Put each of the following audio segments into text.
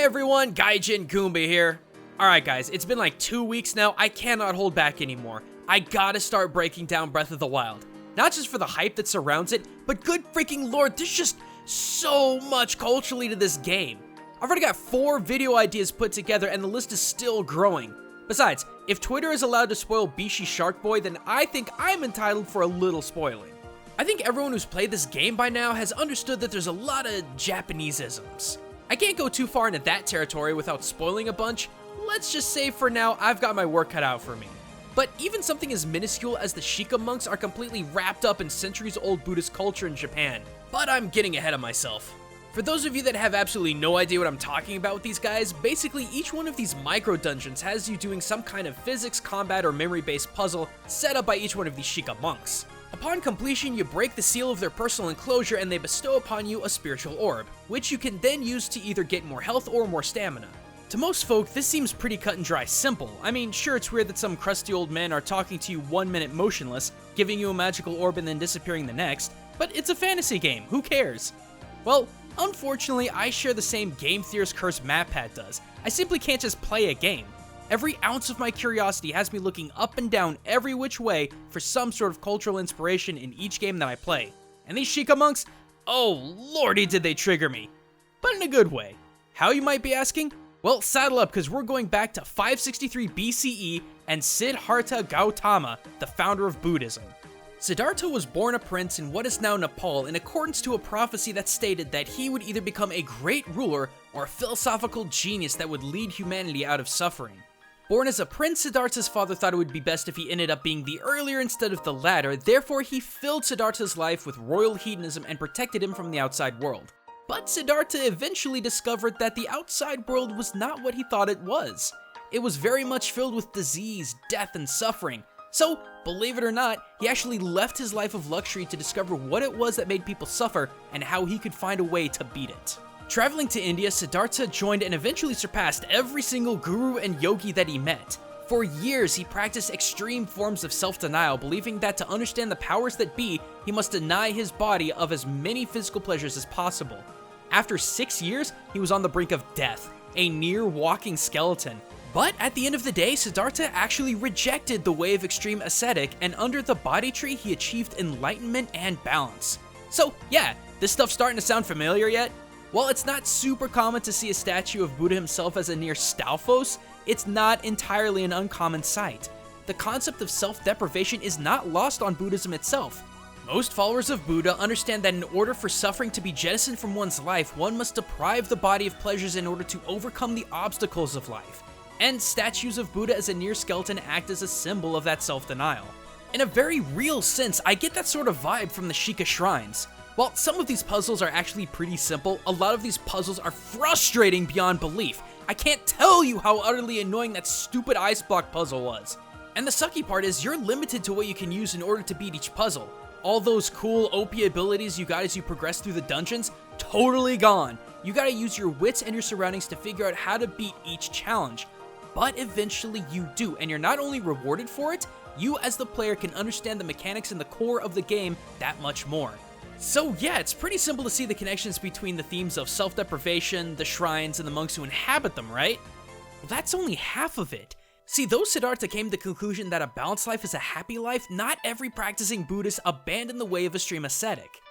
Hi everyone, Gaijin Goombah here. Alright guys, it's been like 2 weeks now, I cannot hold back anymore. I gotta start breaking down Breath of the Wild. Not just for the hype that surrounds it, but good freaking lord, there's just so much culturally to this game. I've already got 4 video ideas put together and the list is still growing. Besides, if Twitter is allowed to spoil Bishi Shark Boy, then I think I'm entitled for a little spoiling. I think everyone who's played this game by now has understood that there's a lot of Japaneseisms. I can't go too far into that territory without spoiling a bunch. Let's just say for now, I've got my work cut out for me. But even something as minuscule as the Sheikah Monks are completely wrapped up in centuries-old Buddhist culture in Japan. But I'm getting ahead of myself. For those of you that have absolutely no idea what I'm talking about with these guys, basically each one of these micro-dungeons has you doing some kind of physics, combat, or memory-based puzzle set up by each one of these Sheikah Monks. Upon completion, you break the seal of their personal enclosure and they bestow upon you a spiritual orb, which you can then use to either get more health or more stamina. To most folk, this seems pretty cut and dry simple. I mean, sure, it's weird that some crusty old men are talking to you 1 minute motionless, giving you a magical orb and then disappearing the next, but it's a fantasy game, who cares? Well, unfortunately, I share the same game theorist curse MatPat does. I simply can't just play a game. Every ounce of my curiosity has me looking up and down every which way for some sort of cultural inspiration in each game that I play. And these Sheikah Monks, oh lordy did they trigger me. But in a good way. How, you might be asking? Well, saddle up because we're going back to 563 BCE and Siddhartha Gautama, the founder of Buddhism. Siddhartha was born a prince in what is now Nepal in accordance to a prophecy that stated that he would either become a great ruler or a philosophical genius that would lead humanity out of suffering. Born as a prince, Siddhartha's father thought it would be best if he ended up being the earlier instead of the latter, therefore he filled Siddhartha's life with royal hedonism and protected him from the outside world. But Siddhartha eventually discovered that the outside world was not what he thought it was. It was very much filled with disease, death, and suffering. So, believe it or not, he actually left his life of luxury to discover what it was that made people suffer and how he could find a way to beat it. Traveling to India, Siddhartha joined and eventually surpassed every single guru and yogi that he met. For years, he practiced extreme forms of self-denial, believing that to understand the powers that be, he must deny his body of as many physical pleasures as possible. After 6 years, he was on the brink of death, a near walking skeleton. But at the end of the day, Siddhartha actually rejected the way of extreme ascetic, and under the body tree, he achieved enlightenment and balance. So yeah, this stuff's starting to sound familiar yet? While it's not super common to see a statue of Buddha himself as a near Stalfos, it's not entirely an uncommon sight. The concept of self-deprivation is not lost on Buddhism itself. Most followers of Buddha understand that in order for suffering to be jettisoned from one's life, one must deprive the body of pleasures in order to overcome the obstacles of life. And statues of Buddha as a near skeleton act as a symbol of that self-denial. In a very real sense, I get that sort of vibe from the Sheikah shrines. While some of these puzzles are actually pretty simple, a lot of these puzzles are frustrating beyond belief. I can't tell you how utterly annoying that stupid ice block puzzle was. And the sucky part is you're limited to what you can use in order to beat each puzzle. All those cool OP abilities you got as you progress through the dungeons, totally gone. You gotta use your wits and your surroundings to figure out how to beat each challenge. But eventually you do, and you're not only rewarded for it, you as the player can understand the mechanics and the core of the game that much more. So yeah, it's pretty simple to see the connections between the themes of self-deprivation, the shrines, and the monks who inhabit them, right? Well, that's only half of it. See, though Siddhartha came to the conclusion that a balanced life is a happy life, not every practicing Buddhist abandoned the way of extreme ascetic.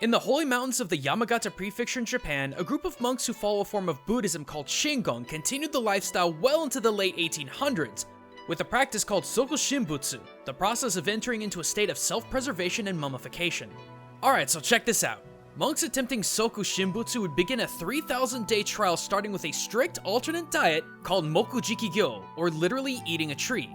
In the holy mountains of the Yamagata prefecture in Japan, a group of monks who follow a form of Buddhism called Shingon continued the lifestyle well into the late 1800s, with a practice called Soku Shinbutsu, the process of entering into a state of self-preservation and mummification. Alright, so check this out. Monks attempting Soku Shinbutsu would begin a 3,000-day trial starting with a strict alternate diet called Mokujiki-gyo, or literally eating a tree.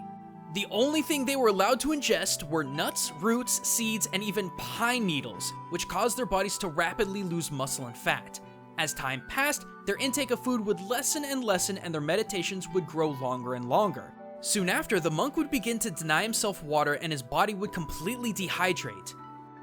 The only thing they were allowed to ingest were nuts, roots, seeds, and even pine needles, which caused their bodies to rapidly lose muscle and fat. As time passed, their intake of food would lessen and lessen and their meditations would grow longer and longer. Soon after, the monk would begin to deny himself water and his body would completely dehydrate.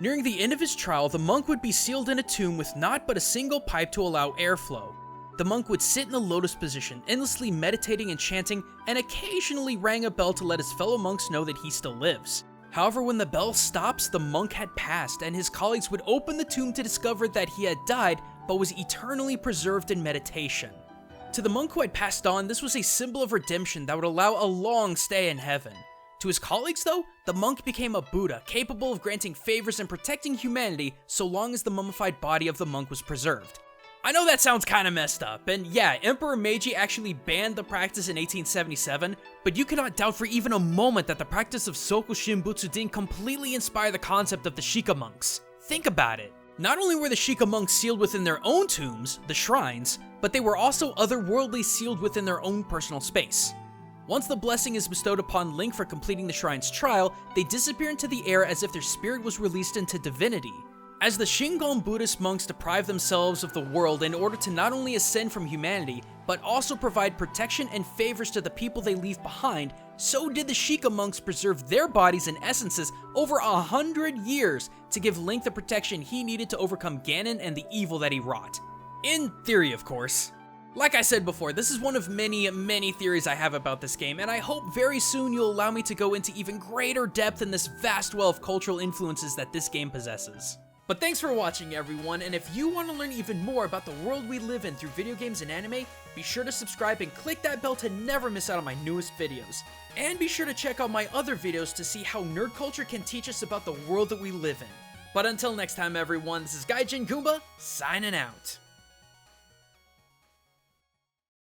Nearing the end of his trial, the monk would be sealed in a tomb with naught but a single pipe to allow airflow. The monk would sit in the lotus position, endlessly meditating and chanting, and occasionally rang a bell to let his fellow monks know that he still lives. However, when the bell stops, the monk had passed, and his colleagues would open the tomb to discover that he had died, but was eternally preserved in meditation. To the monk who had passed on, this was a symbol of redemption that would allow a long stay in heaven. To his colleagues though, the monk became a Buddha, capable of granting favors and protecting humanity so long as the mummified body of the monk was preserved. I know that sounds kinda messed up, and yeah, Emperor Meiji actually banned the practice in 1877, but you cannot doubt for even a moment that the practice of Soku Shinbutsu completely inspired the concept of the Sheikah Monks. Think about it. Not only were the Sheikah Monks sealed within their own tombs, the shrines, but they were also otherworldly sealed within their own personal space. Once the blessing is bestowed upon Link for completing the shrine's trial, they disappear into the air as if their spirit was released into divinity. As the Shingon Buddhist monks deprive themselves of the world in order to not only ascend from humanity, but also provide protection and favors to the people they leave behind, so did the Sheikah monks preserve their bodies and essences over 100 years to give Link the protection he needed to overcome Ganon and the evil that he wrought. In theory, of course. Like I said before, this is one of many theories I have about this game, and I hope very soon you'll allow me to go into even greater depth in this vast well of cultural influences that this game possesses. But thanks for watching, everyone, and if you want to learn even more about the world we live in through video games and anime, be sure to subscribe and click that bell to never miss out on my newest videos. And be sure to check out my other videos to see how nerd culture can teach us about the world that we live in. But until next time, everyone, this is Gaijin Goombah, signing out.